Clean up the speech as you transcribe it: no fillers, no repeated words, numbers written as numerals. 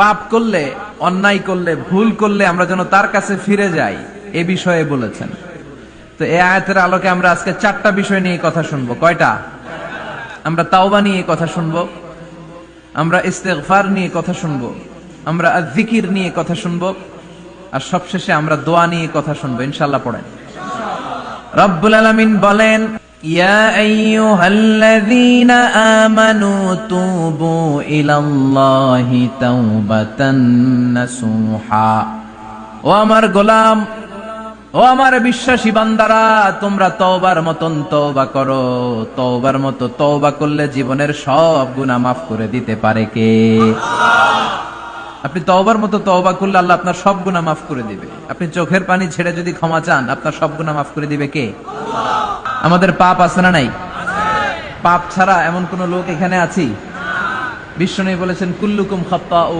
পাপ করলে, অন্যায় করলে, ভুল করলে আমরা যেন তার কাছে ফিরে যাই, এ বিষয়ে বলেছেন। তো এই আয়াতের আলোকে আমরা আজকে 4টা বিষয় নিয়ে কথা শুনবো। কয়টা? আমরা তাওবা নিয়ে কথা শুনবো, আমরা ইস্তেগফার নিয়ে কথা শুনবো, আমরা যিকির নিয়ে কথা শুনবো, আর সবশেষে আমরা দোয়া নিয়ে কথা শুনবো। ইনশাআল্লাহ পড়েন। রব্বুল আলামিন বলেন, ইয়া আইয়ুহাল্লাযীনা আমানু তুবু ইলাল্লাহি তাওবাতান নাসুহা। ও আমার গোলাম, ও আমার বিশ্বাসী বান্দারা, তোমরা তওবার মতন তওবা করো। তওবার মতো তওবা করলে জীবনের সব গুনাহ মাফ করে দিতে পারে কে? আপনি তওবার মতো তওবা করলে আল্লাহ আপনার সব গুনাহ মাফ করে দিবে। আপনি চোখের পানি ছেড়ে যদি ক্ষমা চান, আপনার সব গুনাহ মাফ করে দিবে কে? আমাদের পাপ আছে না নাই? পাপ ছাড়া এমন কোন লোক এখানে আছি? বিশ্বনবী বলেছেন, কুল্লুকুম খাত্তাউ